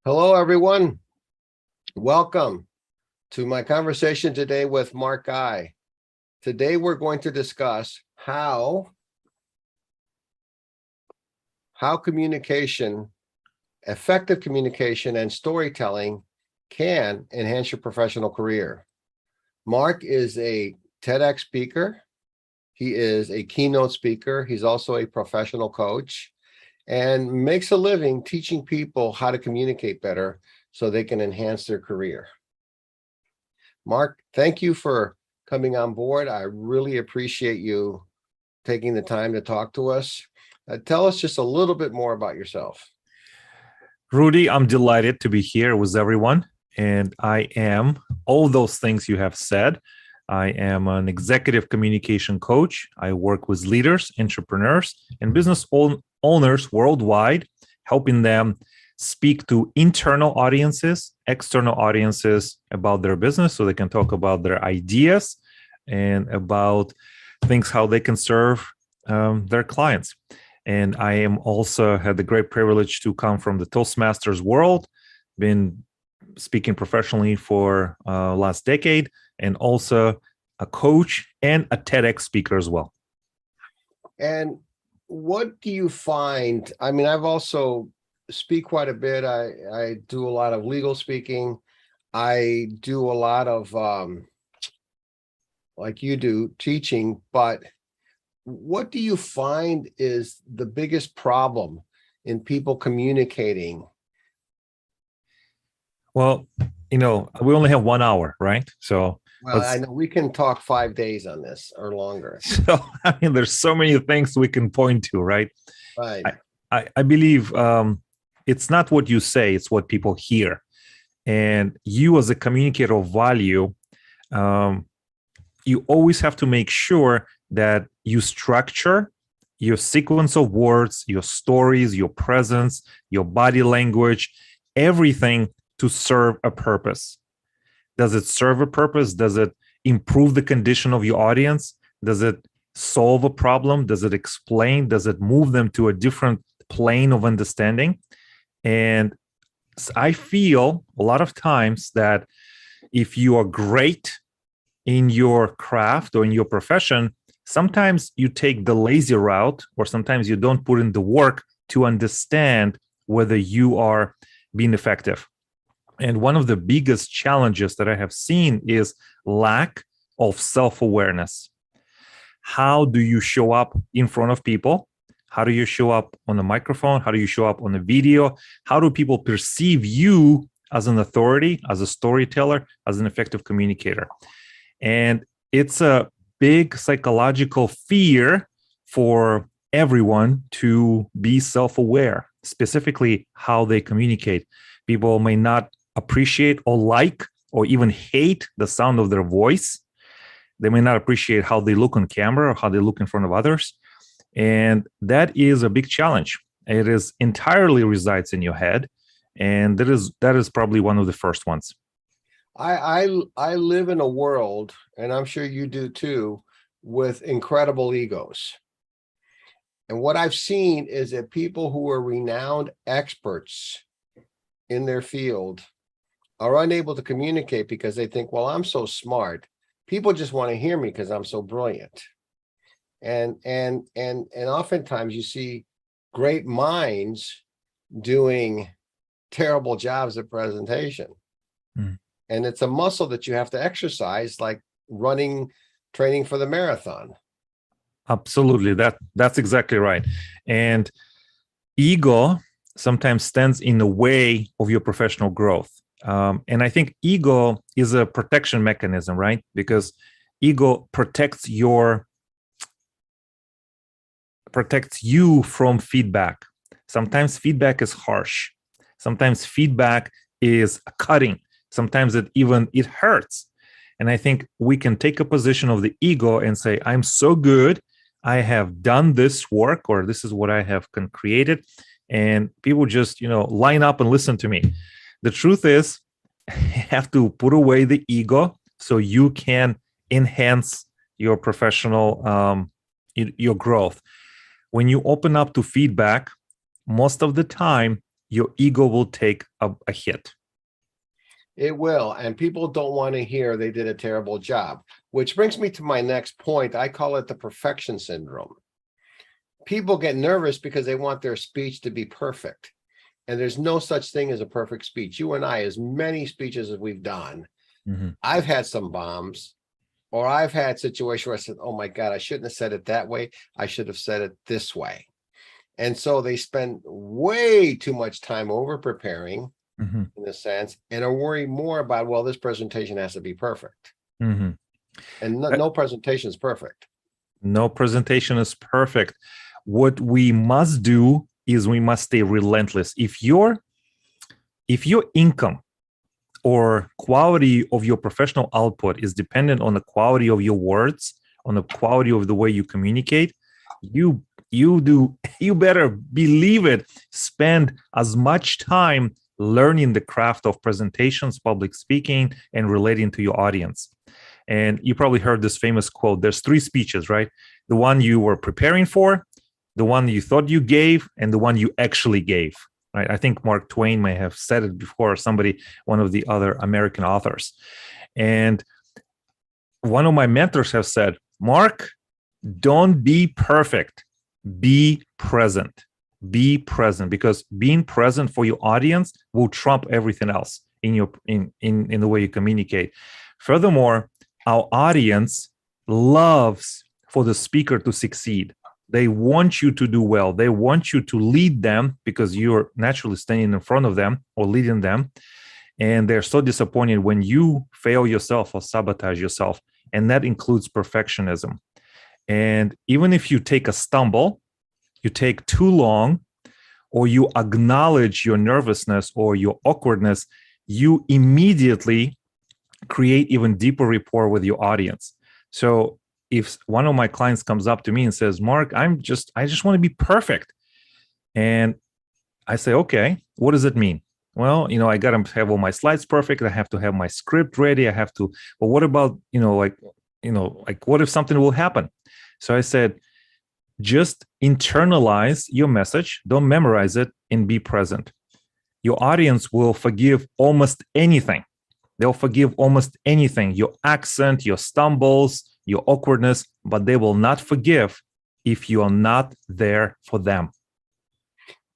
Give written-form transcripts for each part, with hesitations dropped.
Hello, everyone. Welcome to my conversation today with Mark Guy. Today, we're going to discuss how communication, effective communication and storytelling can enhance your professional career. Mark is a TEDx speaker. He is a keynote speaker. He's also a professional coach and makes a living teaching people how to communicate better so they can enhance their career. Mark, thank you for coming on board. I really appreciate you taking the time to talk to us. Tell us just a little bit more about yourself. Rudy, I'm delighted to be here with everyone. And I am all those things you have said. I am an executive communication coach. I work with leaders, entrepreneurs, and business owners worldwide, helping them speak to internal audiences, external audiences about their business so they can talk about their ideas and about things, how they can serve their clients. And I am also had the great privilege to come from the Toastmasters world, been speaking professionally for last decade, and also a coach and a TEDx speaker as well. And what do you find? I mean, I've also speak quite a bit. I do a lot of legal speaking. I do a lot of, like you do, teaching. But what do you find is the biggest problem in people communicating? Well, we only have 1 hour, right? So, well, I know we can talk 5 days on this or longer. So, there's so many things we can point to, right? Right. I believe it's not what you say, it's what people hear. And you as a communicator of value, you always have to make sure that you structure your sequence of words, your stories, your presence, your body language, everything to serve a purpose. Does it serve a purpose? Does it improve the condition of your audience? Does it solve a problem? Does it explain? Does it move them to a different plane of understanding? And I feel a lot of times that if you are great in your craft or in your profession, sometimes you take the lazy route, or sometimes you don't put in the work to understand whether you are being effective. And one of the biggest challenges that I have seen is lack of self-awareness. How do you show up in front of people? How do you show up on a microphone? How do you show up on a video? How do people perceive you as an authority, as a storyteller, as an effective communicator? And it's a big psychological fear for everyone to be self-aware, specifically how they communicate. People may not appreciate or like or even hate the sound of their voice. They may not appreciate how they look on camera or how they look in front of others. And that is a big challenge. It is entirely resides in your head. And that is probably one of the first ones. I live in a world, and I'm sure you do too, with incredible egos. And what I've seen is that people who are renowned experts in their field are unable to communicate because they think, well, I'm so smart. People just want to hear me because I'm so brilliant. And oftentimes you see great minds doing terrible jobs at presentation. And it's a muscle that you have to exercise, like training for the marathon. Absolutely. That's exactly right. And ego sometimes stands in the way of your professional growth. And I think ego is a protection mechanism, right? Because ego protects you from feedback. Sometimes feedback is harsh. Sometimes feedback is cutting. Sometimes it hurts. And I think we can take a position of the ego and say, I'm so good. I have done this work, or this is what I have created. And people just, line up and listen to me. The truth is, you have to put away the ego so you can enhance your professional, your growth. When you open up to feedback, most of the time, your ego will take a hit. It will. And people don't want to hear they did a terrible job, which brings me to my next point. I call it the perfection syndrome. People get nervous because they want their speech to be perfect. And there's no such thing as a perfect speech. You and I, as many speeches as we've done, I've had some bombs, or I've had situations where I said, oh my God, I shouldn't have said it that way. I should have said it this way. And so they spend way too much time over preparing in a sense, and are worried more about, well, this presentation has to be perfect. And no presentation is perfect. No presentation is perfect. What we must do is we must stay relentless. If your income or quality of your professional output is dependent on the quality of your words, on the quality of the way you communicate, you better believe it. Spend as much time learning the craft of presentations, public speaking, and relating to your audience. And you probably heard this famous quote. There's 3 speeches, right? The one you were preparing for, the one you thought you gave, and the one you actually gave, right? I think Mark Twain may have said it before, one of the other American authors. And one of my mentors have said, Mark, don't be perfect, be present. Be present, because being present for your audience will trump everything else in the way you communicate. Furthermore, our audience loves for the speaker to succeed. They want you to do well. They want you to lead them because you're naturally standing in front of them or leading them. And they're so disappointed when you fail yourself or sabotage yourself. And that includes perfectionism. And even if you take a stumble, you take too long, or you acknowledge your nervousness or your awkwardness, you immediately create even deeper rapport with your audience. So if one of my clients comes up to me and says, Mark, I just want to be perfect. And I say, okay, what does it mean? Well, I got to have all my slides perfect. I have to have my script ready. but what about, what if something will happen? So I said, just internalize your message, don't memorize it, and be present. Your audience will forgive almost anything. They'll forgive almost anything, your accent, your stumbles, your awkwardness, but they will not forgive if you are not there for them.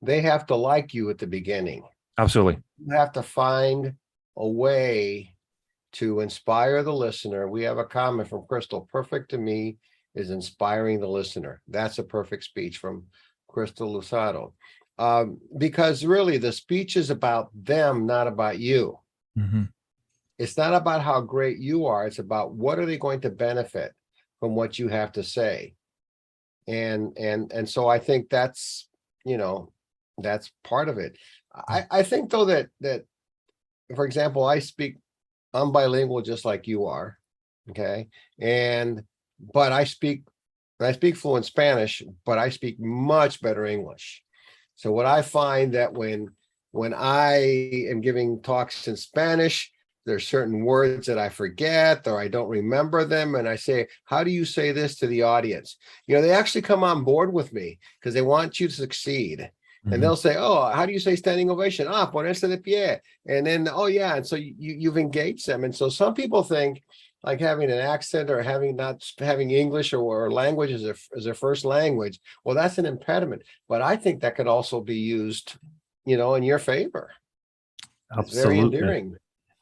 They have to like you at the beginning. Absolutely. You have to find a way to inspire the listener. We have a comment from Crystal. Perfect to me is inspiring the listener. That's a perfect speech from Crystal Lusado. Because really the speech is about them, not about you. It's not about how great you are. It's about what are they going to benefit from what you have to say. And so I think that's, that's part of it. I think though that for example, I'm bilingual just like you are. Okay. But I speak fluent Spanish, but I speak much better English. So what I find that when I am giving talks in Spanish, there's certain words that I forget or I don't remember them. And I say, how do you say this to the audience? They actually come on board with me because they want you to succeed. And they'll say, oh, how do you say standing ovation? Ponerse de pie. And then, oh yeah. And so you've engaged them. And so some people think, like having an accent or not having English or language as their first language, well, that's an impediment. But I think that could also be used, in your favor. Absolutely. It's very endearing.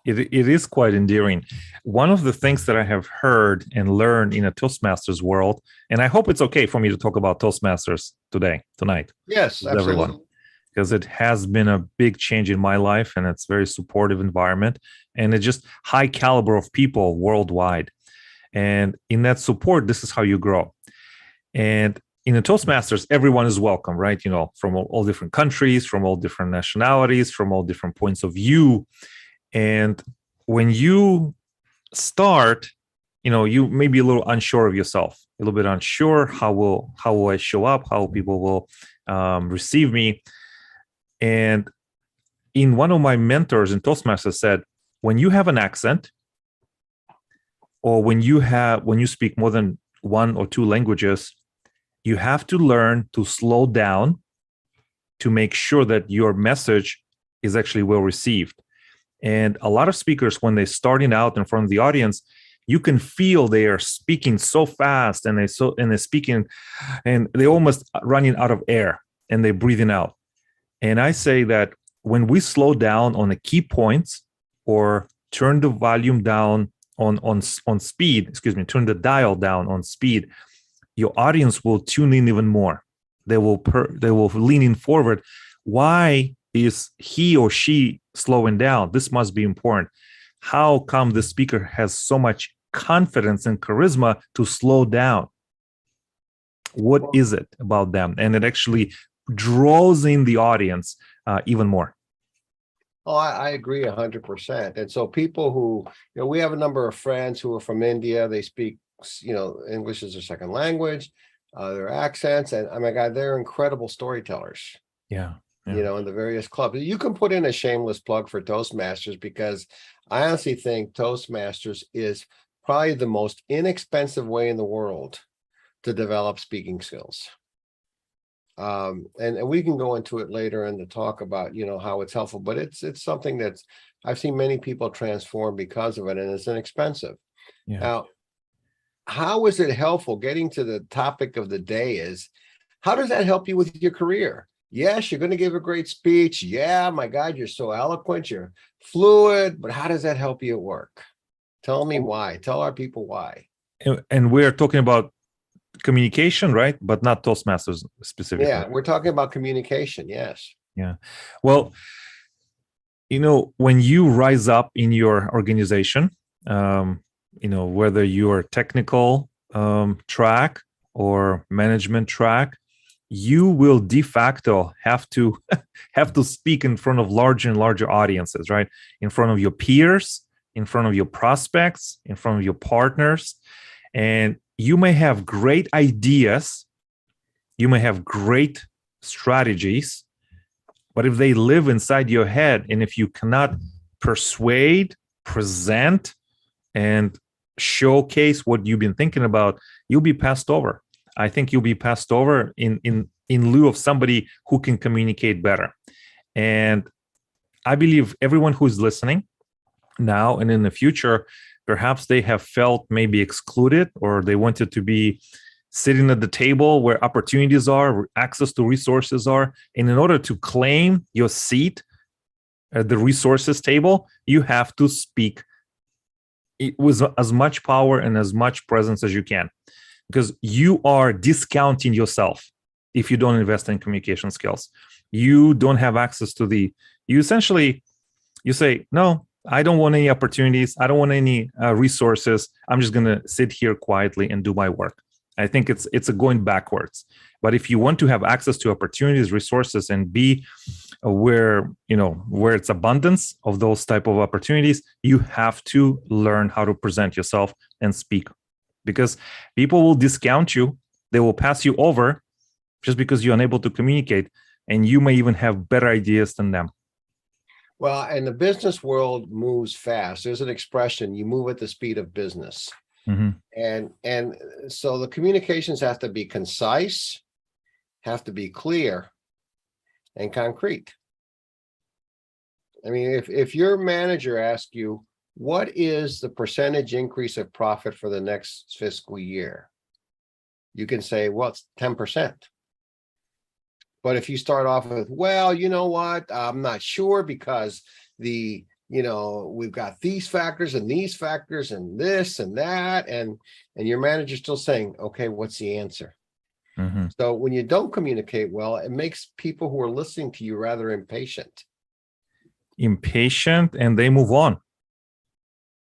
It is quite endearing. One of the things that I have heard and learned in a Toastmasters world, and I hope it's okay for me to talk about Toastmasters tonight. Yes, absolutely. Everyone, because it has been a big change in my life, and it's a very supportive environment, and it's just high caliber of people worldwide. And in that support, this is how you grow. And in the Toastmasters, everyone is welcome, right? From all different countries, from all different nationalities, from all different points of view. And when you start, you may be a little unsure of yourself, a little bit unsure, how will I show up, how people will receive me. And in one of my mentors in Toastmasters said, when you have an accent, or when you speak more than 1 or 2 languages, you have to learn to slow down to make sure that your message is actually well received. And a lot of speakers, when they're starting out in front of the audience, you can feel they are speaking so fast, and they're speaking, and they're almost running out of air, and they're breathing out. And I say that when we slow down on the key points, or turn the volume down on speed, turn the dial down on speed, your audience will tune in even more. They will lean in forward. Why is he or she slowing down? This must be important. How come the speaker has so much confidence and charisma to slow down? What is it about them? And it actually draws in the audience even more. Oh, I agree 100%. And so people who, we have a number of friends who are from India. They speak, English is their second language, their accents, and oh my God, they're incredible storytellers. Yeah. In the various clubs. You can put in a shameless plug for Toastmasters, because I honestly think Toastmasters is probably the most inexpensive way in the world to develop speaking skills. And we can go into it later in the talk about, how it's helpful, but it's something that's, I've seen many people transform because of it, and it's inexpensive. Yeah. Now, how is it helpful? Getting to the topic of the day is, how does that help you with your career? Yes, you're going to give a great speech. Yeah, my God, you're so eloquent, you're fluid, but how does that help you at work? Tell me why. Tell our people why. And we're talking about communication, right? But not Toastmasters specifically. Yeah, we're talking about communication. Yes. Yeah. Well, when you rise up in your organization, whether you're technical track or management track, you will de facto have to speak in front of larger and larger audiences, right? In front of your peers, in front of your prospects, in front of your partners. And you may have great ideas, you may have great strategies, but if they live inside your head, and if you cannot persuade, present, and showcase what you've been thinking about, you'll be passed over. I think you'll be passed over in lieu of somebody who can communicate better. And I believe everyone who's listening now and in the future, perhaps they have felt maybe excluded, or they wanted to be sitting at the table where opportunities are, where access to resources are. And in order to claim your seat at the resources table, you have to speak with as much power and as much presence as you can, because you are discounting yourself if you don't invest in communication skills. You don't have access to you say, no, I don't want any opportunities. I don't want any resources. I'm just going to sit here quietly and do my work. I think it's a going backwards. But if you want to have access to opportunities, resources, and be where it's abundance of those type of opportunities, you have to learn how to present yourself and speak, because people will discount you. They will pass you over just because you're unable to communicate, and you may even have better ideas than them. Well, and the business world moves fast. There's an expression, you move at the speed of business. Mm-hmm. And so the communications have to be concise, have to be clear, and concrete. I mean, if your manager asks you, what is the percentage increase of profit for the next fiscal year? You can say, well, it's 10%. But if you start off with, well, you know what, I'm not sure, because we've got these factors and this and that, and your manager's still saying, okay, what's the answer? Mm-hmm. So when you don't communicate well, it makes people who are listening to you rather impatient, and they move on.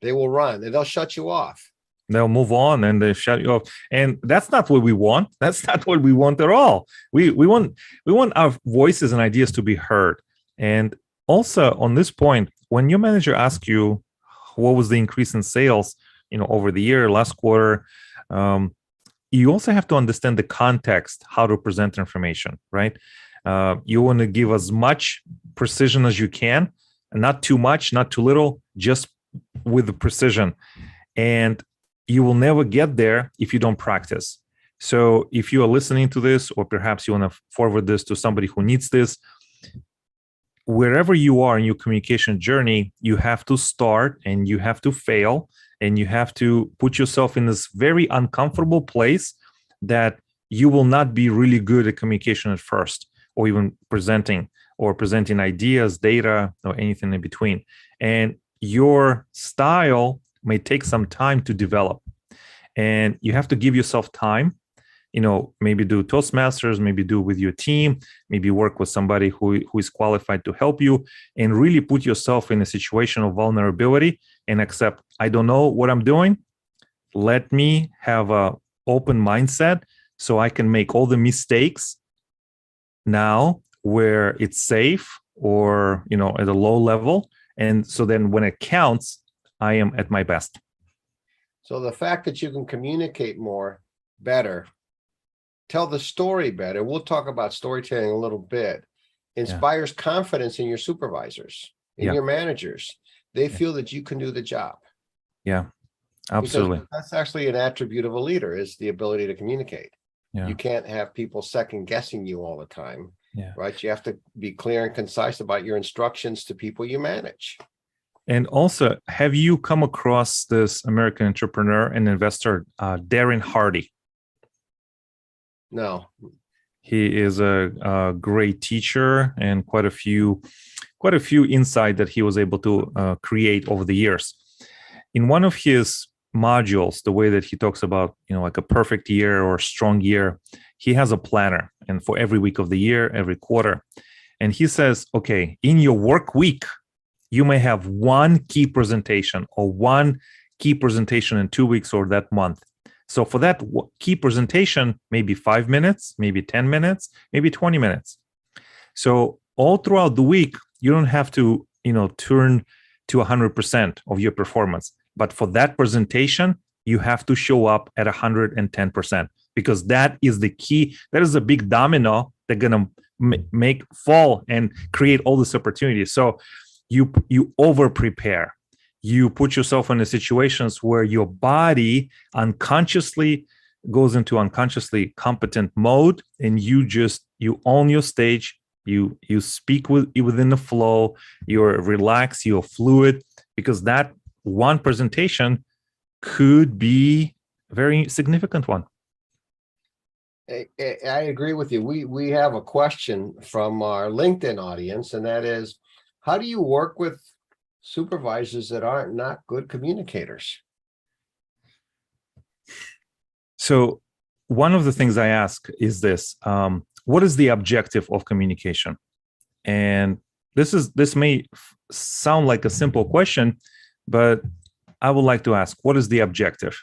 They will run, and they'll shut you off. They'll move on and they shut you off. And that's not what we want. That's not what we want at all. We want our voices and ideas to be heard. And also on this point, when your manager asks you what was the increase in sales, over the year, last quarter, you also have to understand the context, how to present information, right? You want to give as much precision as you can, and not too much, not too little, just with the precision. And you will never get there if you don't practice. So if you are listening to this, or perhaps you want to forward this to somebody who needs this, wherever you are in your communication journey, you have to start and you have to fail, and you have to put yourself in this very uncomfortable place that you will not be really good at communication at first, or even presenting ideas, data, or anything in between. And your style may take some time to develop, and you have to give yourself time. Maybe do Toastmasters, maybe do with your team, maybe work with somebody who is qualified to help you, and really put yourself in a situation of vulnerability and accept, I don't know what I'm doing. Let me have a open mindset so I can make all the mistakes now where it's safe, or, at a low level. And so then when it counts, I am at my best. So the fact that you can communicate better, tell the story better, we'll talk about storytelling a little bit, inspires confidence in your supervisors, in your managers. They feel that you can do the job. Yeah, absolutely. Because that's actually an attribute of a leader, is the ability to communicate. You can't have people second guessing you all the time, right? You have to be clear and concise about your instructions to people you manage. And also, have you come across this American entrepreneur and investor, Darren Hardy? No. He is a great teacher, and quite a few insight that he was able to create over the years. In one of his modules, the way that he talks about, like a perfect year or strong year, he has a planner, and for every week of the year, every quarter. And he says, okay, in your work week, you may have one key presentation, or one key presentation in 2 weeks or that month. So for that key presentation, maybe 5 minutes, maybe 10 minutes, maybe 20 minutes. So all throughout the week, you don't have to, turn to 100% of your performance. But for that presentation, you have to show up at 110%, because that is the key. That is a big domino that's going to make fall and create all this opportunity. So you over prepare. You put yourself in the situations where your body unconsciously goes into unconsciously competent mode, and you own your stage. You speak within the flow. You're relaxed. You're fluid, because that one presentation could be a very significant one. I agree with you. We have a question from our LinkedIn audience, and that is, how do you work with supervisors that are not good communicators? So one of the things I ask is this: what is the objective of communication? And this may sound like a simple question, but I would like to ask, what is the objective?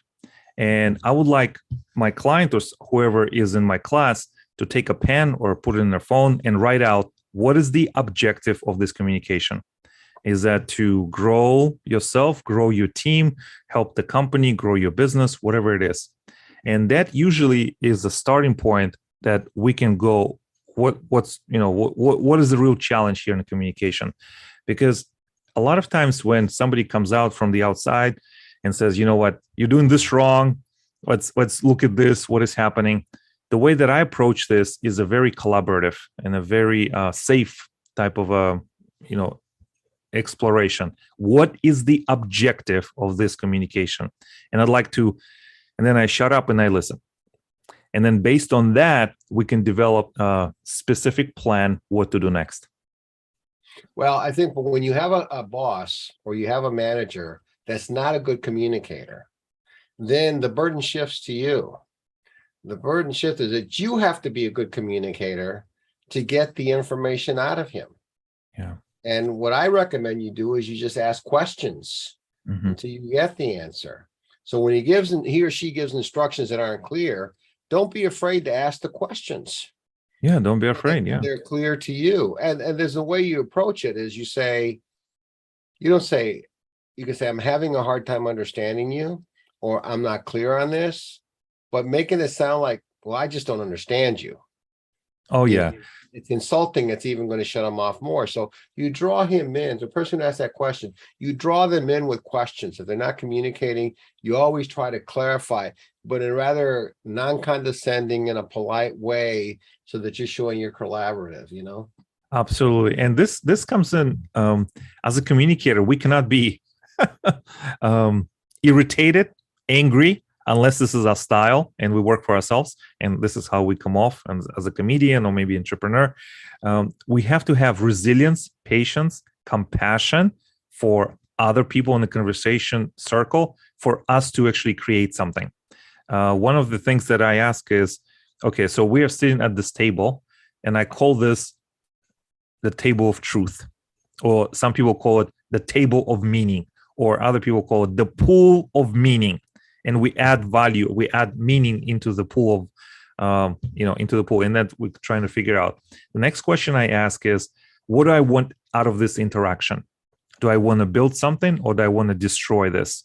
And I would like my client or whoever is in my class to take a pen or put it in their phone and write out, what is the objective of this communication? Is that to grow yourself, grow your team, help the company, grow your business, whatever it is? And that usually is the starting point that we can go, what is the real challenge here in communication? Because a lot of times when somebody comes out from the outside and says, you know what, you're doing this wrong, let's look at this, what is happening? The way that I approach this is a very collaborative and a very safe type of exploration. What is the objective of this communication? And then I shut up and I listen. And then based on that, we can develop a specific plan what to do next. Well, I think when you have a boss or you have a manager that's not a good communicator, then the burden shifts to you. The burden shift is that you have to be a good communicator to get the information out of him. Yeah. And what I recommend you do is you just ask questions until you get the answer. So when he or she gives instructions that aren't clear, don't be afraid to ask the questions. Yeah, don't be afraid. Yeah. They're clear to you. And there's a way you approach it is you can say, I'm having a hard time understanding you, or I'm not clear on this, but making it sound like, well, I just don't understand you. Oh, yeah. It's insulting. It's even going to shut them off more. So you draw him in. The person who asked that question, you draw them in with questions. If they're not communicating, you always try to clarify, but in a rather non-condescending and a polite way, so that you're showing you're collaborative, Absolutely. And this comes in as a communicator, we cannot be irritated, angry, unless this is our style and we work for ourselves and this is how we come off as a comedian or maybe entrepreneur. We have to have resilience, patience, compassion for other people in the conversation circle for us to actually create something. One of the things that I ask is, okay, so we are sitting at this table and I call this the table of truth, or some people call it the table of meaning, or other people call it the pool of meaning. And we add value, we add meaning into the pool of, into the pool. And that we're trying to figure out. The next question I ask is, what do I want out of this interaction? Do I want to build something or do I want to destroy this?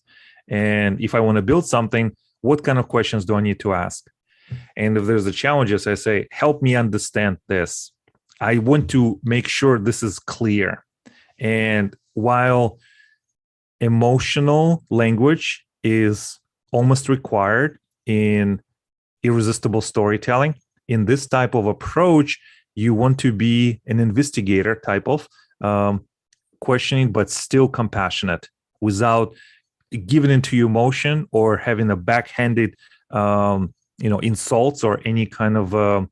And if I want to build something, what kind of questions do I need to ask? And if there's a challenges, I say, help me understand this. I want to make sure this is clear. And while emotional language is almost required in irresistible storytelling, in this type of approach, you want to be an investigator type of questioning, but still compassionate without giving into your emotion or having a backhanded, insults or any kind of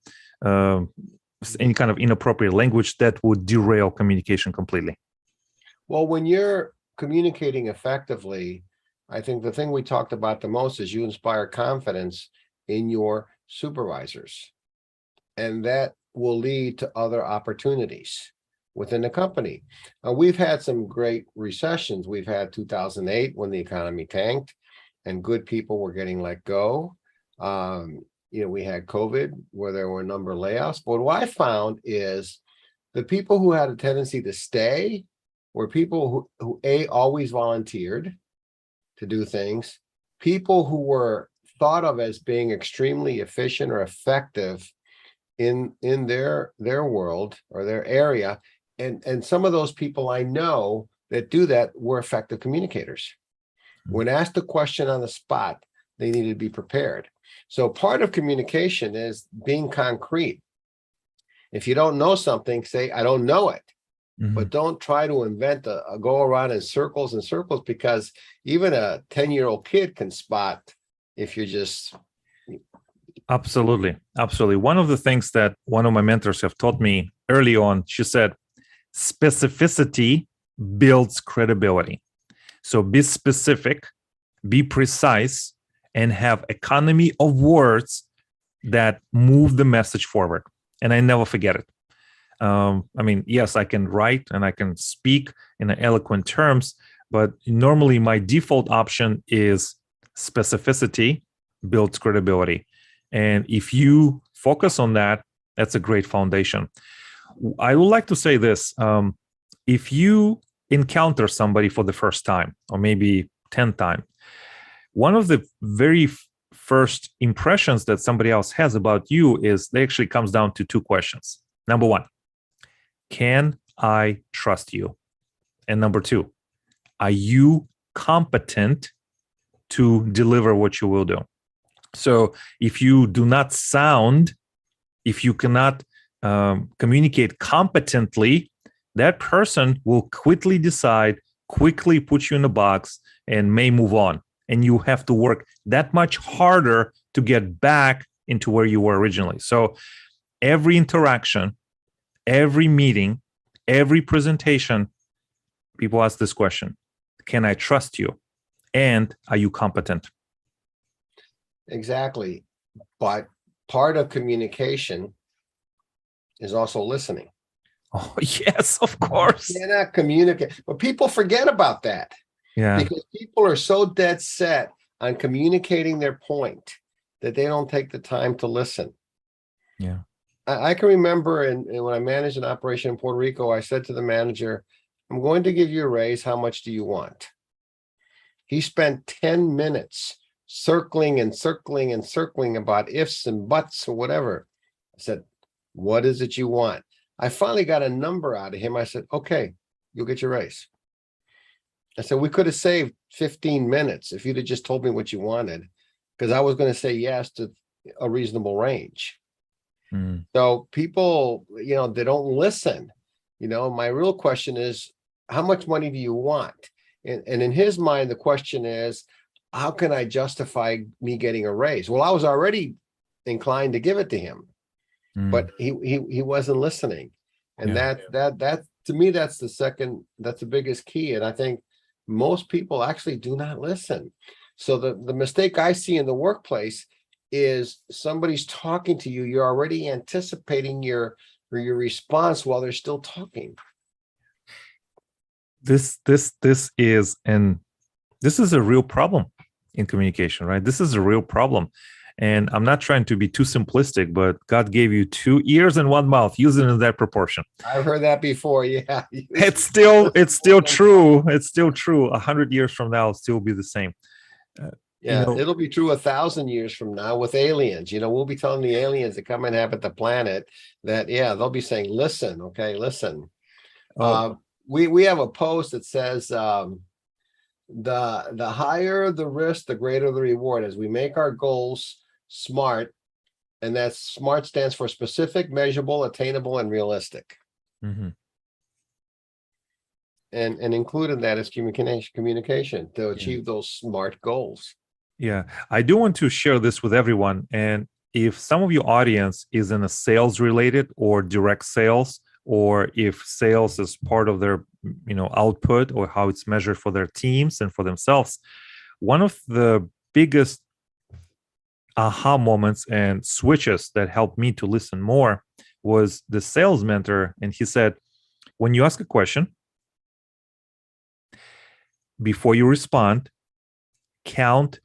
inappropriate language that would derail communication completely. Well, when you're communicating effectively, I think the thing we talked about the most is you inspire confidence in your supervisors, and that will lead to other opportunities within the company. We've had some great recessions. We've had 2008 when the economy tanked and good people were getting let go. We had COVID where there were a number of layoffs. But what I found is the people who had a tendency to stay were people who always volunteered to do things, people who were thought of as being extremely efficient or effective in their world or their area. And some of those people I know that do that were effective communicators. When asked a question on the spot, they needed to be prepared. So part of communication is being concrete. If you don't know something, say, I don't know it. Mm-hmm. But don't try to invent a go around in circles and circles, because even a 10-year-old kid can spot if you're just. Absolutely. Absolutely. One of the things that one of my mentors have taught me early on, she said, specificity builds credibility. So be specific, be precise, and have economy of words that move the message forward. And I never forget it. Yes, I can write and I can speak in eloquent terms, but normally my default option is specificity builds credibility. And if you focus on that, that's a great foundation. I would like to say this. If you encounter somebody for the first time, or maybe 10th time, one of the very first impressions that somebody else has about you is they actually comes down to two questions. Number one, can I trust you? And number two, are you competent to deliver what you will do? So if you do not sound, if you cannot communicate competently, that person will quickly decide, quickly put you in a box, and may move on. And you have to work that much harder to get back into where you were originally. So every interaction, every meeting, every presentation, people ask this question: can I trust you? And are you competent? Exactly. But part of communication is also listening. Oh, yes, of course. You cannot communicate, but people forget about that. Yeah. Because people are so dead set on communicating their point that they don't take the time to listen. Yeah. I can remember when I managed an operation in Puerto Rico, I said to the manager, I'm going to give you a raise. How much do you want? He spent 10 minutes circling and circling and circling about ifs and buts or whatever. I said, What is it you want? I finally got a number out of him. I said, okay, you'll get your raise. I said, we could have saved 15 minutes if you'd have just told me what you wanted, because I was going to say yes to a reasonable range. So people, they don't listen. My real question is, how much money do you want? And in his mind, the question is, how can I justify me getting a raise? Well, I was already inclined to give it to him, but he wasn't listening. And that to me, that's the biggest key. And I think most people actually do not listen. So the mistake I see in the workplace is somebody's talking to you. You're already anticipating your response while they're still talking. This is a real problem in communication, right? This is a real problem. And I'm not trying to be too simplistic, but God gave you 2 ears and 1 mouth. Use it in that proportion. I've heard that before. Yeah. It's still true. It's still true. 100 years from now, it'll still be the same. It'll be true 1,000 years from now with aliens. We'll be telling the aliens that come and inhabit the planet that, they'll be saying, listen, okay, listen. We have a post that says, the higher the risk, the greater the reward. As we make our goals SMART, and that SMART stands for specific, measurable, attainable, and realistic. And included in that is communication to achieve those SMART goals. Yeah, I do want to share this with everyone. And if some of your audience is in a sales related or direct sales, or if sales is part of their output or how it's measured for their teams and for themselves, one of the biggest aha moments and switches that helped me to listen more was the sales mentor. And he said, when you ask a question, before you respond, count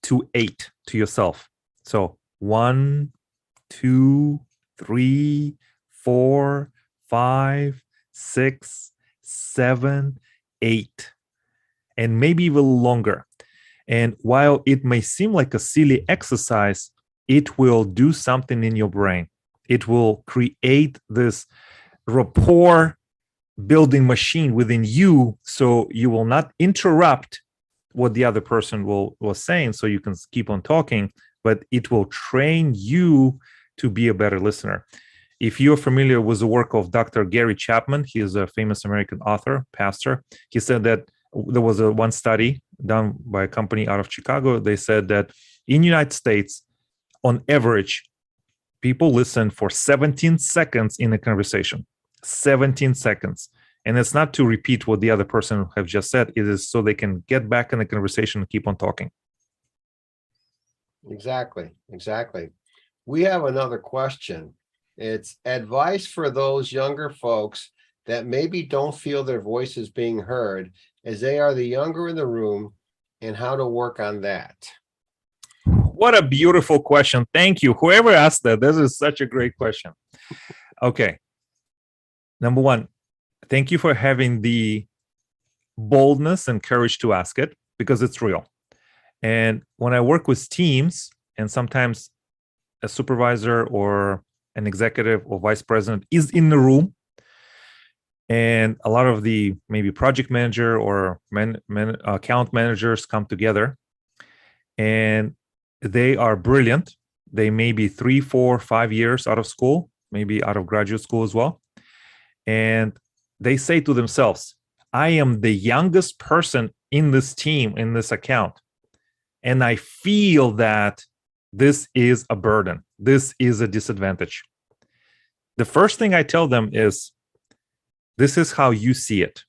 to 8 to yourself. So 1, 2, 3, 4, 5, 6, 7, 8, and maybe even longer. And while it may seem like a silly exercise, it will do something in your brain. It will create this rapport building machine within you, so you will not interrupt what the other person was saying, so you can keep on talking, but it will train you to be a better listener. If you're familiar with the work of Dr. Gary Chapman, he is a famous American author, pastor. He said that there was one study done by a company out of Chicago. They said that in the United States, on average, people listen for 17 seconds in a conversation. 17 seconds. And it's not to repeat what the other person have just said. It is so they can get back in the conversation and keep on talking. Exactly. We have another question. It's advice for those younger folks that maybe don't feel their voice is being heard, as they are the younger in the room, and how to work on that. What a beautiful question. Thank you. Whoever asked that, this is such a great question. Okay. Number one, thank you for having the boldness and courage to ask it, because it's real. And when I work with teams, and sometimes a supervisor or an executive or vice president is in the room, and a lot of the maybe project manager or account managers come together, and they are brilliant. They may be 3, 4, 5 years out of school, maybe out of graduate school as well. And they say to themselves, I am the youngest person in this team, in this account. And I feel that this is a burden. This is a disadvantage. The first thing I tell them is, this is how you see it.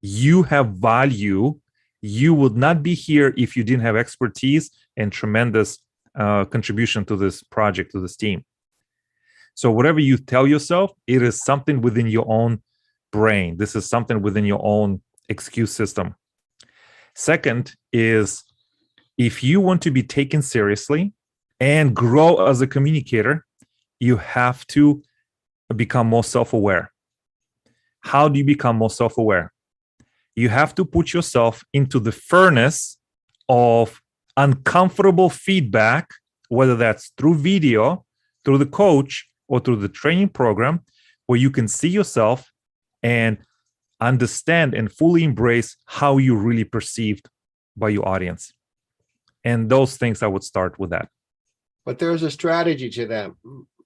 You have value. You would not be here if you didn't have expertise and tremendous contribution to this project, to this team. So whatever you tell yourself, it is something within your own brain. This is something within your own excuse system. Second is, if you want to be taken seriously and grow as a communicator, you have to become more self-aware. How do you become more self-aware? You have to put yourself into the furnace of uncomfortable feedback, whether that's through video, through the coach, or through the training program where you can see yourself and understand and fully embrace how you really perceived by your audience. And those things, I would start with that. But there's a strategy to that,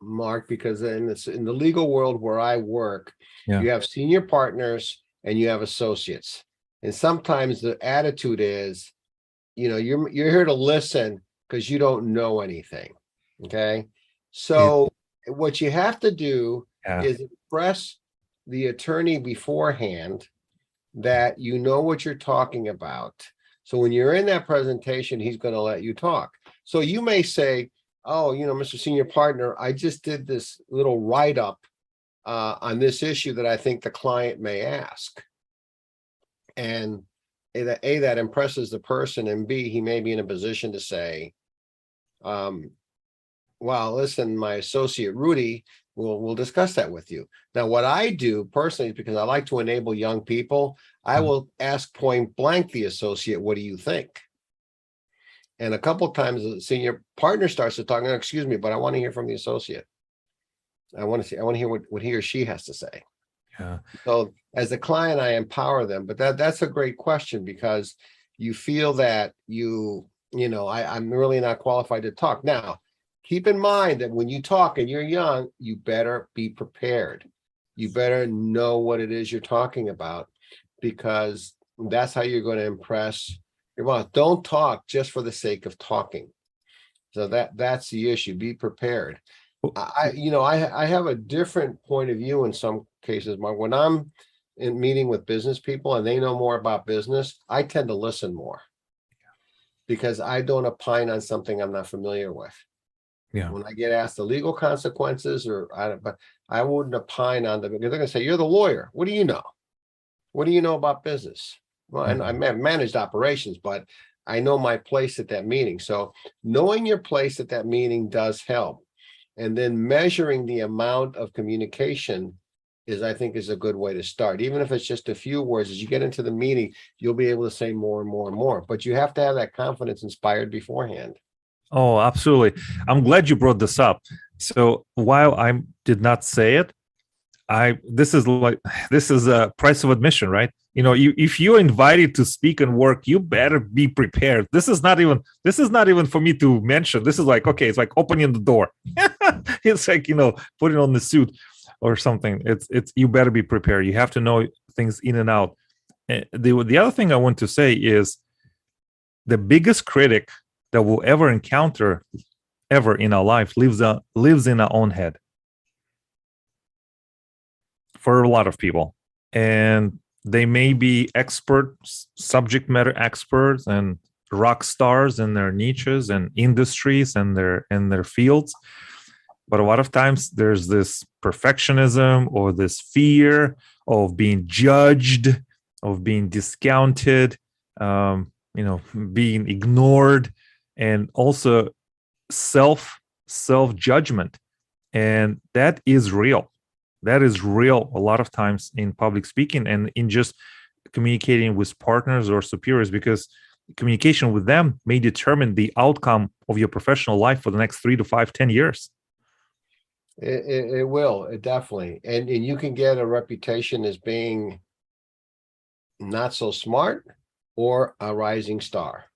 Mark, because in the legal world where I work, Yeah. you have senior partners and you have associates. And sometimes the attitude is, you're here to listen because you don't know anything. Okay. So what you have to do is impress the attorney beforehand that you know what you're talking about. So when you're in that presentation, he's going to let you talk. So you may say, oh, Mr. Senior Partner, I just did this little write-up on this issue that I think the client may ask. And A, that impresses the person, and B, he may be in a position to say, well, listen, my associate Rudy will discuss that with you. Now, what I do personally, because I like to enable young people, I will ask point blank the associate, what do you think? And a couple of times the senior partner starts to talk, excuse me, but I want to hear from the associate. I want to hear what he or she has to say. Yeah. So as a client, I empower them, but that's a great question, because you feel that I'm really not qualified to talk. Now, keep in mind that when you talk and you're young, you better be prepared. You better know what it is you're talking about, because that's how you're going to impress your boss. Don't talk just for the sake of talking. So that's the issue. Be prepared. I have a different point of view in some cases, Mark. When I'm in meeting with business people and they know more about business, I tend to listen more, because I don't opine on something I'm not familiar with. Yeah. When I get asked the legal consequences, but I wouldn't opine on them, because they're going to say, you're the lawyer. What do you know? What do you know about business? Well, and I managed operations, but I know my place at that meeting. So knowing your place at that meeting does help. And then measuring the amount of communication I think is a good way to start. Even if it's just a few words, as you get into the meeting, you'll be able to say more and more and more, but you have to have that confidence inspired beforehand. Oh, absolutely. I'm glad you brought this up. So while I did not say it, this is a price of admission, right? If you're invited to speak and work, you better be prepared. This is not even for me to mention. This is like, okay, it's like opening the door. It's like, putting on the suit or something. It's you better be prepared. You have to know things in and out. The other thing I want to say is the biggest critic that we'll ever encounter ever in our life lives in our own head. For a lot of people, and they may be experts, subject matter experts, and rock stars in their niches and industries and their fields. But a lot of times there's this perfectionism or this fear of being judged, of being discounted, being ignored, and also self-judgment. And that is real. That is real a lot of times in public speaking and in just communicating with partners or superiors, because communication with them may determine the outcome of your professional life for the next 3 to 5, 10 years. It will, it definitely. And you can get a reputation as being not so smart or a rising star.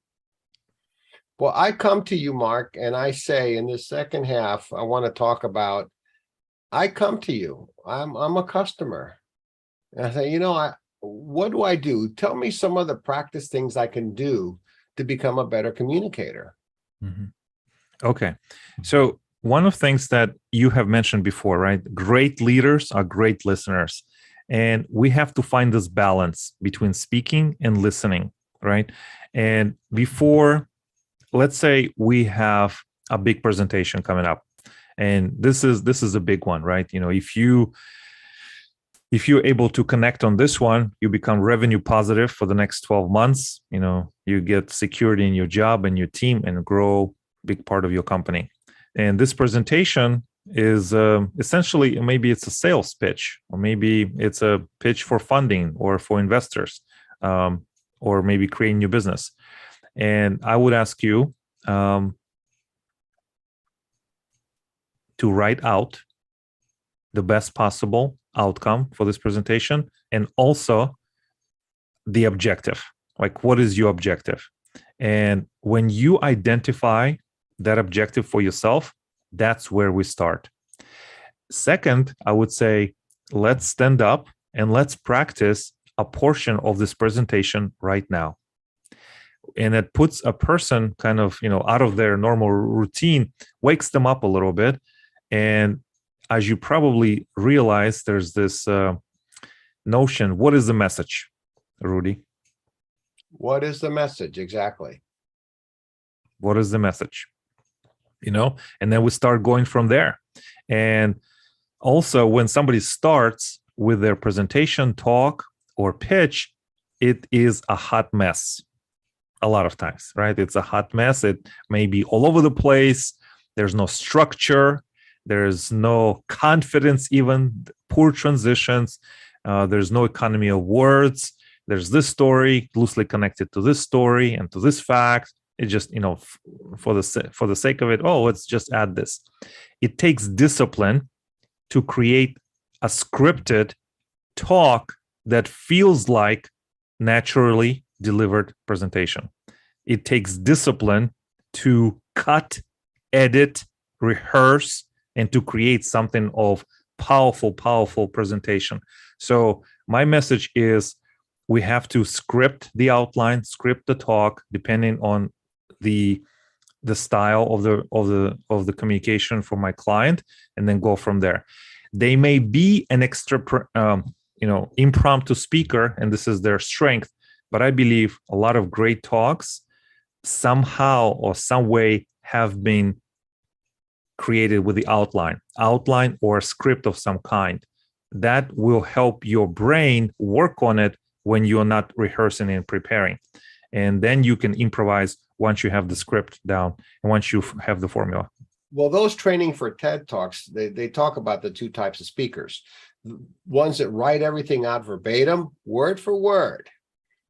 Well, I come to you, Mark, and I say in the second half, I want to talk about, I come to you, I'm a customer. And I say, what do I do? Tell me some of the practice things I can do to become a better communicator. Mm-hmm. Okay. So one of the things that you have mentioned before, right? Great leaders are great listeners. And we have to find this balance between speaking and listening, right? And before, let's say we have a big presentation coming up, and this is a big one, right? If you're able to connect on this one, you become revenue positive for the next 12 months. You get security in your job and your team and grow a big part of your company. And this presentation is essentially, maybe it's a sales pitch, or maybe it's a pitch for funding or for investors, or maybe creating new business. And I would ask you to write out the best possible outcome for this presentation, and also the objective. Like, what is your objective? And when you identify that objective for yourself, that's where we start. Second, I would say, let's stand up and let's practice a portion of this presentation right now. And it puts a person kind of, out of their normal routine, wakes them up a little bit. And as you probably realize, there's this notion, what is the message, Rudy? What is the message? Exactly. What is the message? And then we start going from there. And also, when somebody starts with their presentation, talk, or pitch, it is a hot mess. A lot of times, right? It's a hot mess. It may be all over the place. There's no structure. There's no confidence, even poor transitions. There's no economy of words. There's this story loosely connected to this story and to this fact. It just, for the sake of it, let's just add this. It takes discipline to create a scripted talk that feels like naturally delivered presentation. It takes discipline to cut, edit, rehearse, and to create something of powerful presentation. So my message is, we have to script the outline, script the talk, depending on the style of the communication for my client, and then go from there. They may be an extra impromptu speaker, and this is their strength, but I believe a lot of great talks somehow or some way have been created with the outline or a script of some kind. That will help your brain work on it when you're not rehearsing and preparing. And then you can improvise once you have the script down and once you have the formula. Well, those training for TED Talks, they talk about the two types of speakers. Ones that write everything out verbatim, word for word.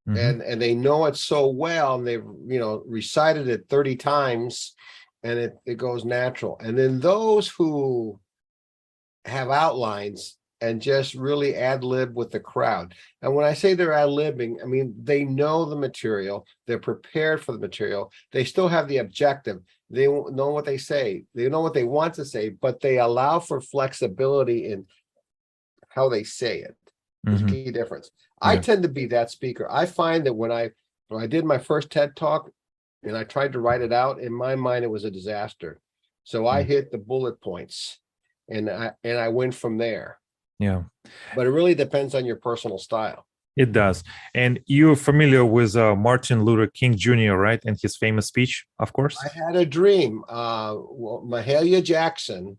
Mm-hmm. And they know it so well, and they've recited it 30 times, and it goes natural. And then those who have outlines and just really ad-lib with the crowd. And when I say they're ad-libbing, I mean, they know the material, they're prepared for the material, they still have the objective, they know what they say, they know what they want to say, but they allow for flexibility in how they say it. There's a key difference. Yeah. I tend to be that speaker. I find that when I did my first TED Talk and I tried to write it out, in my mind, it was a disaster. So I hit the bullet points and I went from there. Yeah. But it really depends on your personal style. It does. And you're familiar with Martin Luther King Jr., right? And his famous speech, of course. I had a dream. Mahalia Jackson,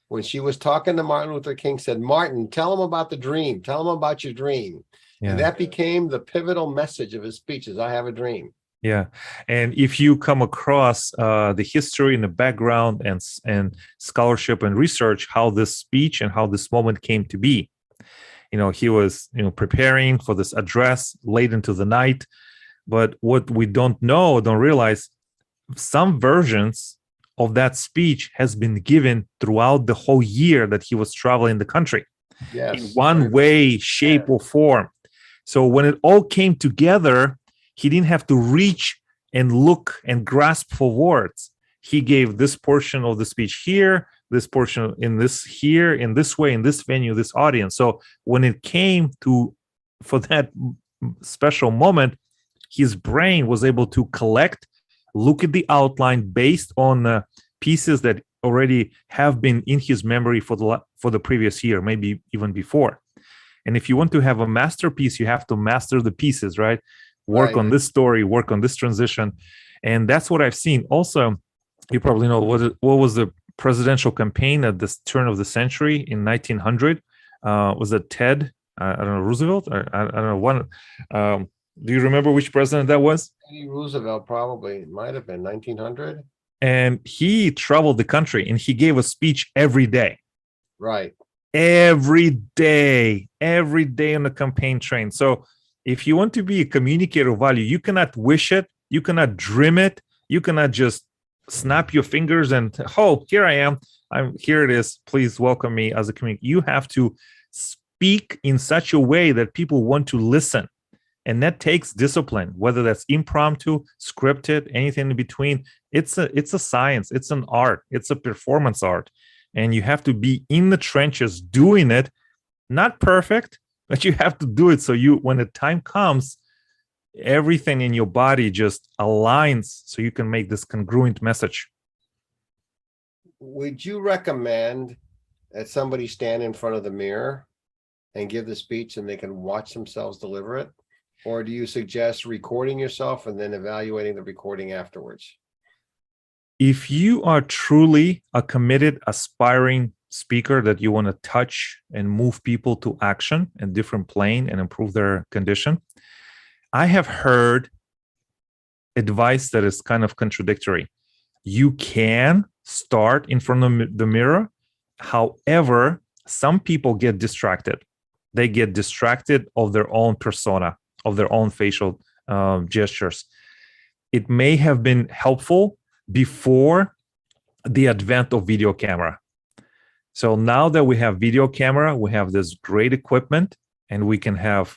when she was talking to Martin Luther King, said, "Martin, tell him about the dream. Tell him about your dream." Yeah. And that became the pivotal message of his speeches. I have a dream. Yeah. And if you come across the history and the background and scholarship and research, how this speech and how this moment came to be, he was, preparing for this address late into the night. But what we don't realize, some versions of that speech has been given throughout the whole year that he was traveling the country. Yes. In one way, shape, or form. So when it all came together, he didn't have to reach and look and grasp for words. He gave this portion of the speech here, this portion in this here, in this way, in this venue, this audience. So when it came for that special moment, his brain was able to collect, look at the outline based on pieces that already have been in his memory for the previous year, maybe even before. And if you want to have a masterpiece, you have to master the pieces, right? Work on this story, work on this transition. And that's what I've seen. Also, you probably know what was the presidential campaign at this turn of the century in 1900? Was it Ted? I don't know, Roosevelt? I don't know. One. Do you remember which president that was? Teddy Roosevelt, probably. It might have been 1900. And he traveled the country and he gave a speech every day. Right. Every day on the campaign train. So if you want to be a communicator of value, you cannot wish it, you cannot dream it, you cannot just snap your fingers and, oh, here I am. Here it is. Please welcome me as a communicator. You have to speak in such a way that people want to listen. And that takes discipline, whether that's impromptu, scripted, anything in between. It's a science, it's an art, it's a performance art. And you have to be in the trenches doing it, not perfect, but you have to do it. So when the time comes, everything in your body just aligns so you can make this congruent message. Would you recommend that somebody stand in front of the mirror and give the speech and they can watch themselves deliver it? Or do you suggest recording yourself and then evaluating the recording afterwards? If you are truly a committed, aspiring speaker that you want to touch and move people to action in different plane and improve their condition, I have heard advice that is kind of contradictory. You can start in front of the mirror. However, some people get distracted. They get distracted of their own persona, of their own facial gestures. It may have been helpful before the advent of video camera. So now that we have video camera, we have this great equipment, and we can have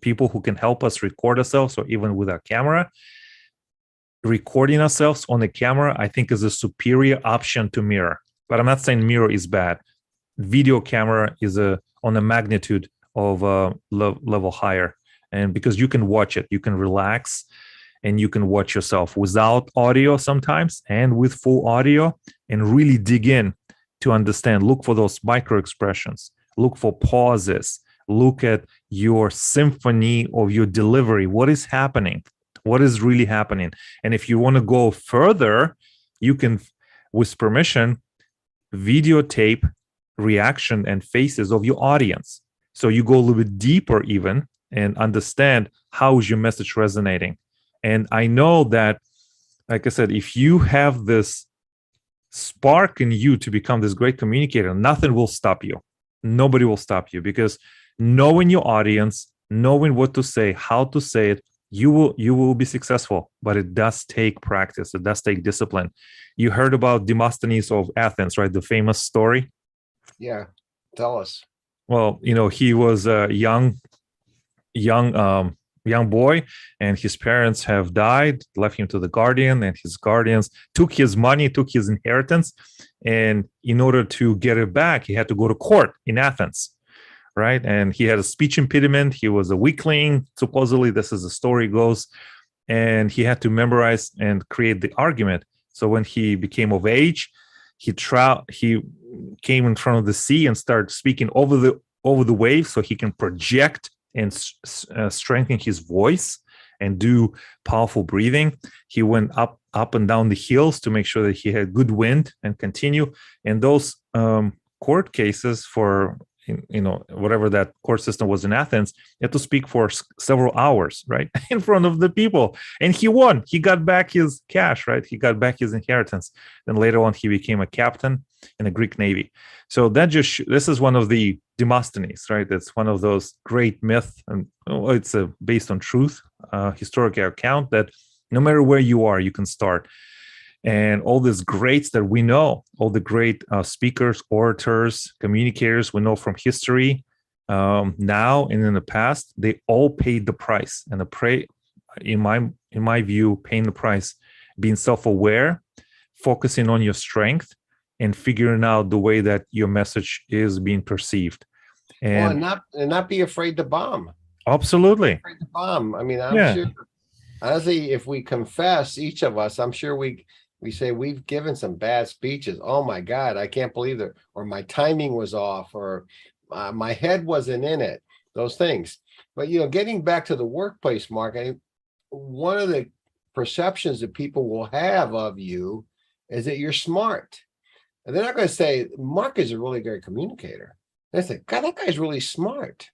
people who can help us record ourselves, or even with our camera. Recording ourselves on the camera, I think, is a superior option to mirror. But I'm not saying mirror is bad. Video camera is on a magnitude of level higher. And because you can watch it, you can relax and you can watch yourself without audio sometimes and with full audio and really dig in to understand. Look for those micro expressions, look for pauses, look at your symphony of your delivery. What is happening? What is really happening? And if you want to go further, you can, with permission, videotape reaction and faces of your audience. So you go a little bit deeper even and understand how is your message resonating. And I know that, like I said, if you have this spark in you to become this great communicator, nothing will stop you. Nobody will stop you, because knowing your audience, knowing what to say, how to say it, you will be successful. But it does take practice. It does take discipline. You heard about Demosthenes of Athens, right? The famous story. Yeah, tell us. Well, he was a young boy, and his parents have died, left him to the guardian, and his guardians took his money, took his inheritance, and in order to get it back, he had to go to court in Athens, right? And he had a speech impediment. He was a weakling, supposedly. This is the story goes, and he had to memorize and create the argument. So when he became of age, he came in front of the sea and started speaking over the waves, so he can project and strengthen his voice and do powerful breathing. He went up and down the hills to make sure that he had good wind and continue. And those court cases for whatever that court system was in Athens, he had to speak for several hours, right, in front of the people. And he won. He got back his cash, right? He got back his inheritance. Then later on, he became a captain in the Greek Navy. So this is one of the Demosthenes, right? It's one of those great myths, and it's based on truth, historical account that no matter where you are, you can start. And all these greats that we know, all the great speakers, orators, communicators we know from history, now and in the past, they all paid the price. And in my view, paying the price, being self-aware, focusing on your strength, and figuring out the way that your message is being perceived. And not be afraid to bomb. Absolutely. Afraid to bomb. I mean, I'm sure, honestly, if we confess, each of us, I'm sure we say we've given some bad speeches. Oh my God, I can't believe it. Or my timing was off, or my head wasn't in it, those things. But, getting back to the workplace, Mark, one of the perceptions that people will have of you is that you're smart. And they're not going to say, Mark is a really great communicator. They say, God, that guy's really smart,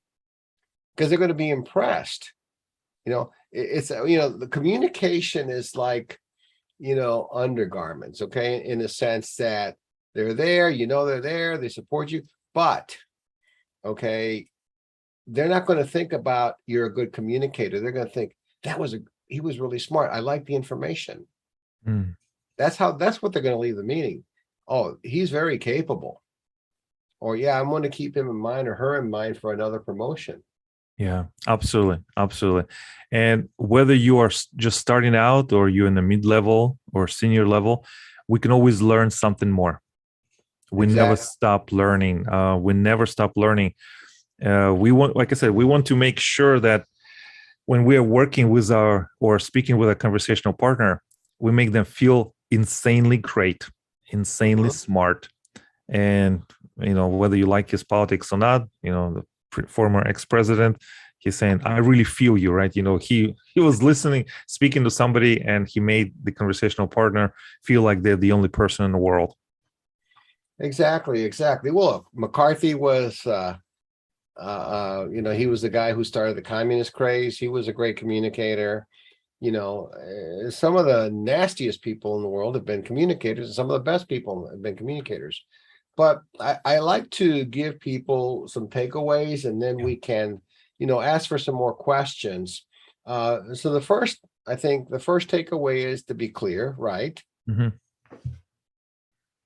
because they're going to be impressed. It's, the communication is like, undergarments, okay, in the sense that they're there, they're there, they support you, but, okay, they're not going to think about you're a good communicator. They're going to think he was really smart. I like the information. That's what they're going to leave the meeting. Oh, he's very capable. Or yeah, I'm going to keep him in mind or her in mind for another promotion. Yeah, absolutely. Absolutely. And whether you are just starting out or you're in the mid-level or senior level, we can always learn something more. We never Exactly. stop learning. We never stop learning. We want, like I said, we want to make sure that when we are working with or speaking with a conversational partner, we make them feel insanely great, insanely smart. And, whether you like his politics or not, the former ex-president, he's saying, I really feel you, right? He was listening, speaking to somebody, and he made the conversational partner feel like they're the only person in the world. Exactly. Well, McCarthy was, he was the guy who started the communist craze. He was a great communicator. Some of the nastiest people in the world have been communicators, and some of the best people have been communicators. But I like to give people some takeaways, and then we can, ask for some more questions. So I think the first takeaway is to be clear, right? Mm-hmm.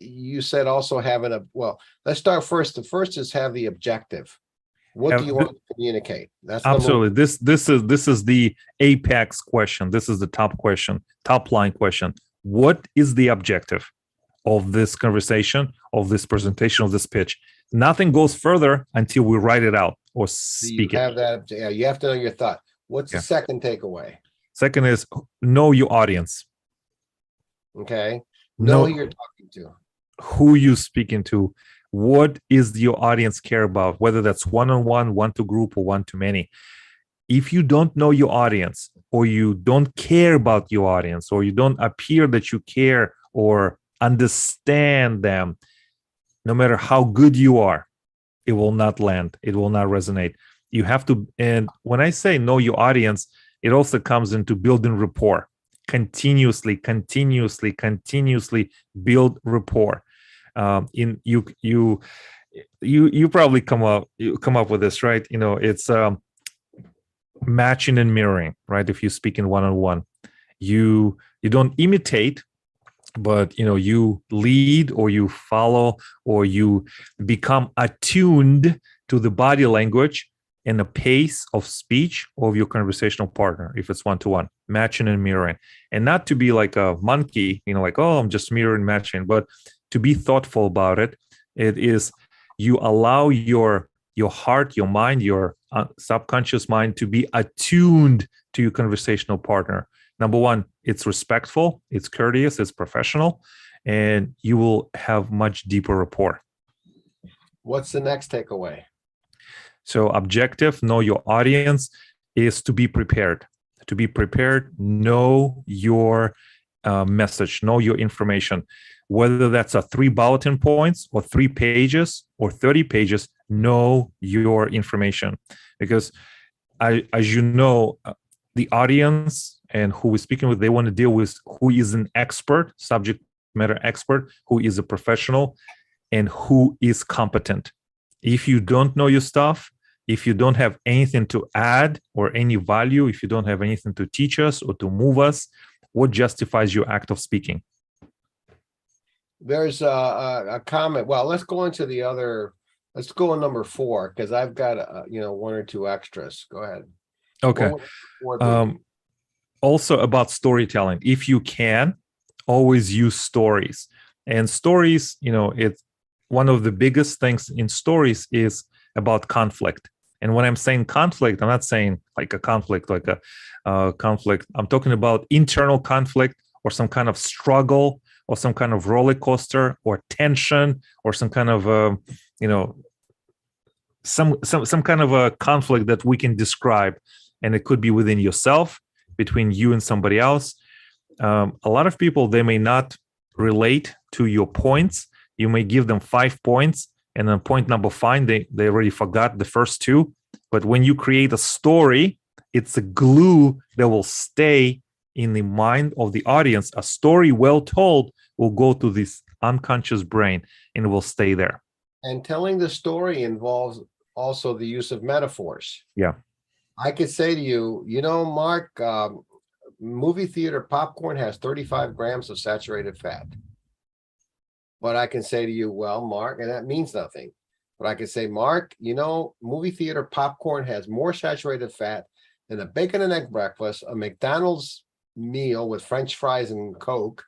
You said also let's start first. The first is have the objective. What do you want to communicate? That's absolutely. This is the apex question. This is the top question, top line question. What is the objective of this conversation, of this presentation, of this pitch? Nothing goes further until we write it out or speak it. That. Yeah, you have to know your thought. What's the second takeaway? Second is know your audience. Okay. Know who you're talking to. Who you speaking to. What is your audience care about, whether that's one-on-one, one-to-group, or one-to-many. If you don't know your audience, or you don't care about your audience, or you don't appear that you care or understand them, no matter how good you are, it will not land. It will not resonate. You have to, and when I say know your audience, it also comes into building rapport. Continuously build rapport. You probably come up with this, right? It's matching and mirroring, right? If you speak in one-on-one, you don't imitate, but you lead, or you follow, or you become attuned to the body language and the pace of speech of your conversational partner. If it's one-to-one, matching and mirroring, and not to be like a monkey, like, oh, I'm just mirroring, matching, but to be thoughtful about it. It is, you allow your heart, your mind, your subconscious mind to be attuned to your conversational partner. Number one, it's respectful, it's courteous, it's professional, and you will have much deeper rapport. What's the next takeaway? So objective, know your audience, is to be prepared. To be prepared, know your message, know your information. Whether that's 3 bulletin points or 3 pages or 30 pages, know your information. Because as you know, the audience and who we're speaking with, they want to deal with who is an expert, subject matter expert, who is a professional, and who is competent. If you don't know your stuff, if you don't have anything to add or any value, if you don't have anything to teach us or to move us, what justifies your act of speaking? There's a comment. Well, let's go into the other. Let's go on number 4, because I've got 1 or 2 extras. Go ahead. Okay. Also about storytelling. If you can, always use stories. And stories, it's one of the biggest things in stories is about conflict. And when I'm saying conflict, I'm not saying like a conflict, like a conflict. I'm talking about internal conflict, or some kind of struggle, or some kind of roller coaster, or tension, or some kind of some kind of a conflict that we can describe. And it could be within yourself, between you and somebody else. A lot of people, they may not relate to your points. You may give them 5 points, and then point number 5, they already forgot the first 2. But when you create a story, it's a glue that will stay in the mind of the audience. A story well told will go to this unconscious brain and it will stay there. And telling the story involves also the use of metaphors. Yeah. I could say to you, Mark, movie theater popcorn has 35 grams of saturated fat. But I can say to you, well, Mark, and that means nothing. But I can say, Mark, movie theater popcorn has more saturated fat than a bacon and egg breakfast, a McDonald's meal with French fries and Coke,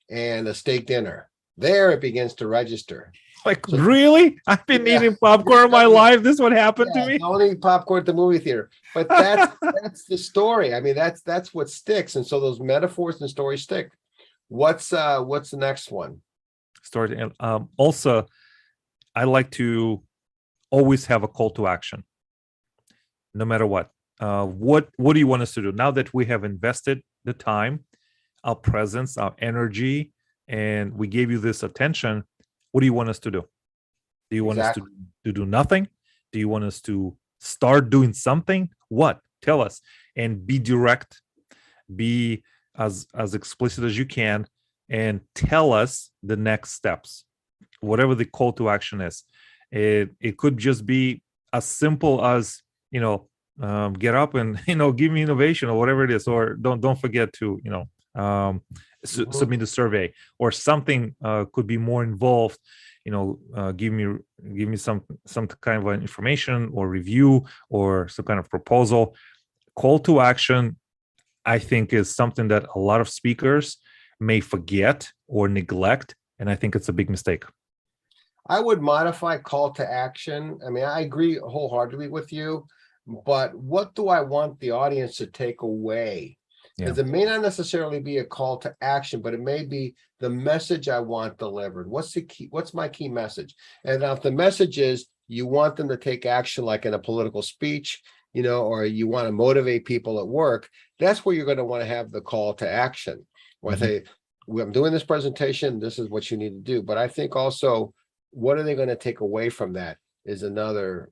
and a steak dinner. There it begins to register. Like, So, really? I've been yeah, eating popcorn my life. This is what happened to yeah, me. don't eat popcorn at the movie theater. But that's the story. I mean, that's what sticks. And so those metaphors and stories stick. What's the next one? Story. Also, I like to always have a call to action, no matter what. What do you want us to do now that we have invested the time, our presence, our energy, and we gave you this attention? What do you want us to do? Do you want us to do nothing? Do you want us to start doing something? What? Tell us, and be direct, be as explicit as you can, and tell us the next steps, whatever the call to action is. It could just be as simple as, get up and give me innovation or whatever it is, or don't forget to submit a survey, or something could be more involved. Give me some kind of information or review or some kind of proposal. Call to action, I think, is something that a lot of speakers may forget or neglect, and I think it's a big mistake. I would modify call to action. I mean, I agree wholeheartedly with you, but what do I want the audience to take away? Because it may not necessarily be a call to action, but it may be the message I want delivered. What's my key message? And if the message is you want them to take action, like in a political speech, or you want to motivate people at work, that's where you're going to want to have the call to action. Where I say, I'm doing this presentation, this is what you need to do. But I think also, what are they going to take away from that is another,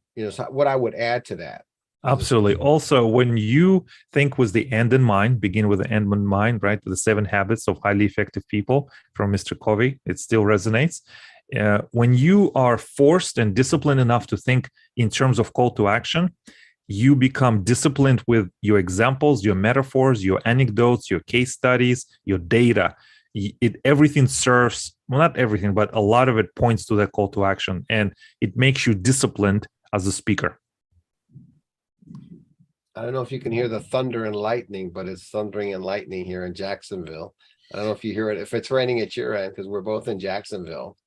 what I would add to that. Absolutely. Also, when you think with the end in mind, begin with the end in mind, right? With the 7 habits of highly effective people from Mr. Covey, it still resonates. When you are forced and disciplined enough to think in terms of call to action, you become disciplined with your examples, your metaphors, your anecdotes, your case studies, your data. Everything serves, well, not everything, but a lot of it points to that call to action, and it makes you disciplined as a speaker. I don't know if you can hear the thunder and lightning, but it's thundering and lightning here in Jacksonville. I don't know if you hear it, if it's raining at your end, because we're both in Jacksonville.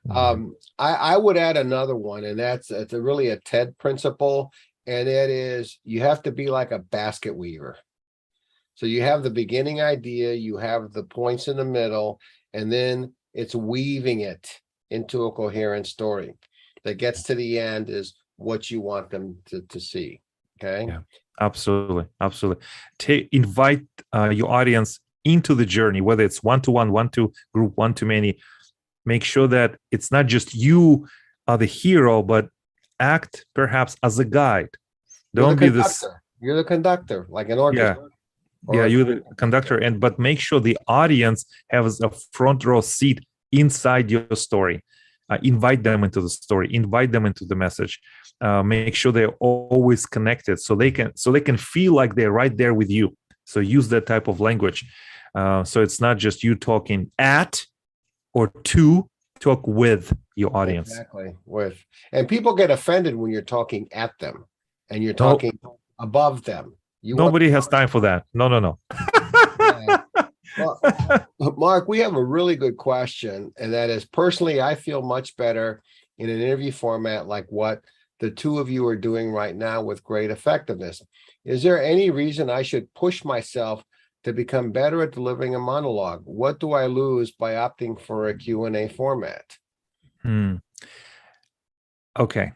I would add another one, and it's really a TED principle, and it is you have to be like a basket weaver. So you have the beginning idea, you have the points in the middle, and then it's weaving it into a coherent story that gets to the end is what you want them to see. Okay. Yeah, absolutely. Invite your audience into the journey, whether it's one-to-one, one-to group, one-to-many. Make sure that it's not just you are the hero, but act perhaps as a guide. Don't be this. You're the conductor, like an orchestra. Yeah, you're the conductor, but make sure the audience has a front row seat inside your story. Invite them into the story. Invite them into the message. Make sure they're always connected, so they can feel like they're right there with you. So use that type of language. So it's not just you talking at or to, talk with your audience. Exactly, and people get offended when you're talking at them and you're talking above them. Nobody has time for that. No. Yeah. Well, Mark, we have a really good question, and that is, personally, I feel much better in an interview format like what the two of you are doing right now with great effectiveness. Is there any reason I should push myself to become better at delivering a monologue? What do I lose by opting for a Q&A format? Okay.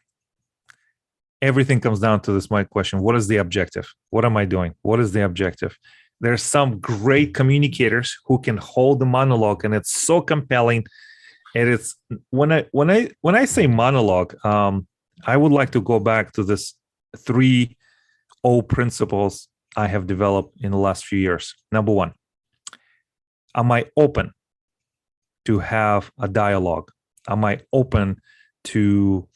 Everything comes down to this, my question. What is the objective? What am I doing? What is the objective? There's some great communicators who can hold the monologue, and it's so compelling. And it's when I say monologue, I would like to go back to this 3 O principles I have developed in the last few years. Number 1, am I open to have a dialogue? Am I open to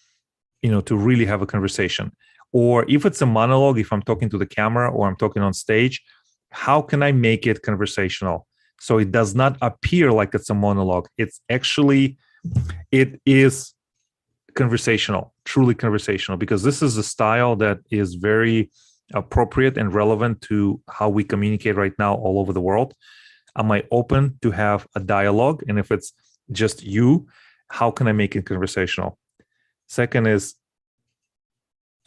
really have a conversation? Or if it's a monologue, if I'm talking to the camera or I'm talking on stage, how can I make it conversational so it does not appear like it's a monologue? It's actually, it is conversational, truly conversational, because this is a style that is very appropriate and relevant to how we communicate right now all over the world. Am I open to have a dialogue? And if it's just you, how can I make it conversational? Second is,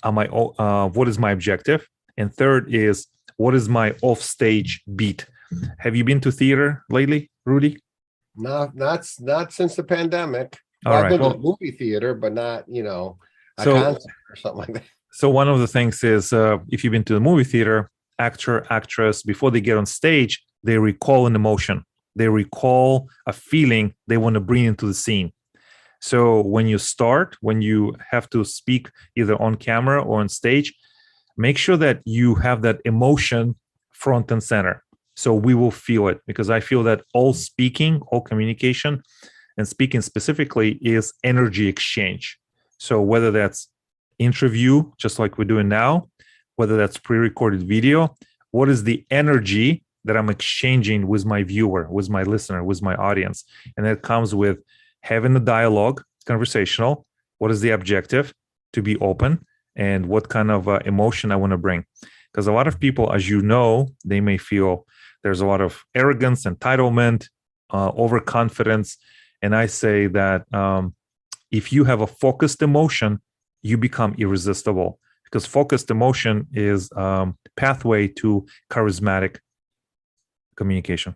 what is my objective? And third is, what is my offstage beat? Have you been to theater lately, Rudy? Not since the pandemic. All Well, right. I've been Well, to a movie theater, but not, a so concert or something like that. so one of the things is, if you've been to the movie theater, actor, actress, before they get on stage, they recall an emotion. They recall a feeling they want to bring into the scene. So when you have to speak either on camera or on stage, make sure that you have that emotion front and center. So we will feel it, because I feel that all speaking, all communication, and speaking specifically is energy exchange. So whether that's interview, just like we're doing now, whether that's pre-recorded video, what is the energy that I'm exchanging with my viewer, with my listener, with my audience? And that comes with having a dialogue, conversational. What is the objective? To be open, and what kind of emotion I want to bring. Because a lot of people, as you know, they may feel there's a lot of arrogance, entitlement, overconfidence. And I say that if you have a focused emotion, you become irresistible, because focused emotion is pathway to charismatic communication.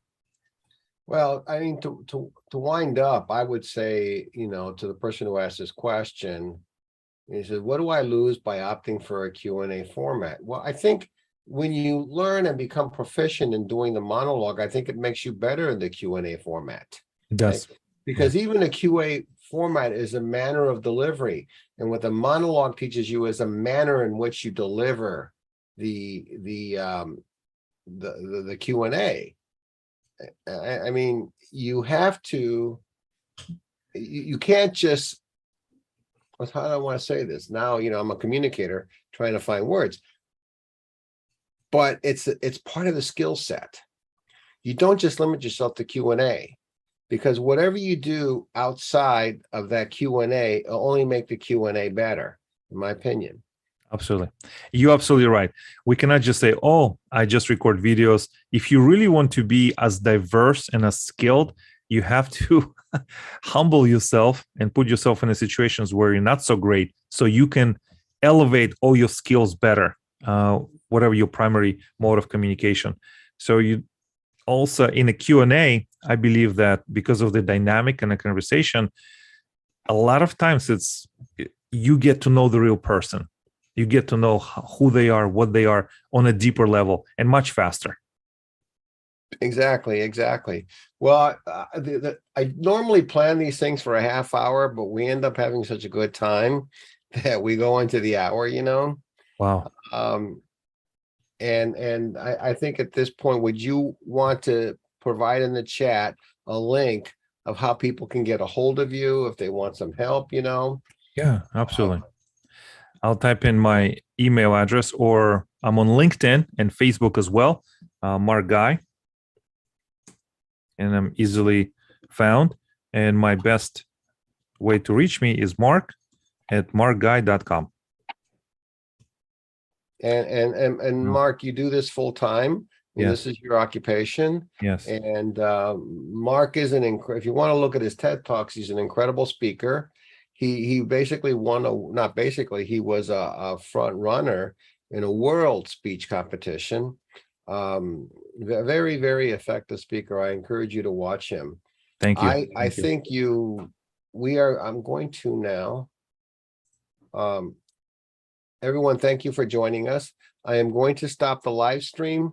Well, I mean, to wind up, I would say, to the person who asked this question, he said, what do I lose by opting for a Q&A format? Well, I think when you learn and become proficient in doing the monologue, I think it makes you better in the Q&A format. It does. Right? Because even a QA format is a manner of delivery. And what the monologue teaches you is a manner in which you deliver the Q&A. I mean, you have to, you can't just, how do I want to say this? Now, I'm a communicator trying to find words, but it's part of the skill set. You don't just limit yourself to Q&A, because whatever you do outside of that Q&A will only make the Q&A better, in my opinion. Absolutely. You're absolutely right. We cannot just say, oh, I just record videos. If you really want to be as diverse and as skilled, you have to humble yourself and put yourself in situations where you're not so great, so you can elevate all your skills better, whatever your primary mode of communication. So you also, in a Q&A, I believe that because of the dynamic in a conversation, a lot of times you get to know the real person. You get to know who they are, what they are on a deeper level, and much faster. Exactly. Well, I normally plan these things for a half hour, but we end up having such a good time that we go into the hour, Wow. And I think at this point, would you want to provide in the chat a link of how people can get a hold of you if they want some help, Yeah, absolutely. I'll type in my email address, or I'm on LinkedIn and Facebook as well, Mark Guy, and I'm easily found. And my best way to reach me is mark@markguy.com. And Mark, you do this full time. Yes. This is your occupation. Yes. And Mark is if you want to look at his TED Talks, he's an incredible speaker. He basically he was a front runner in a world speech competition. Very, very effective speaker. I encourage you to watch him. Thank you. I think I'm going to now. Everyone, thank you for joining us. I am going to stop the live stream.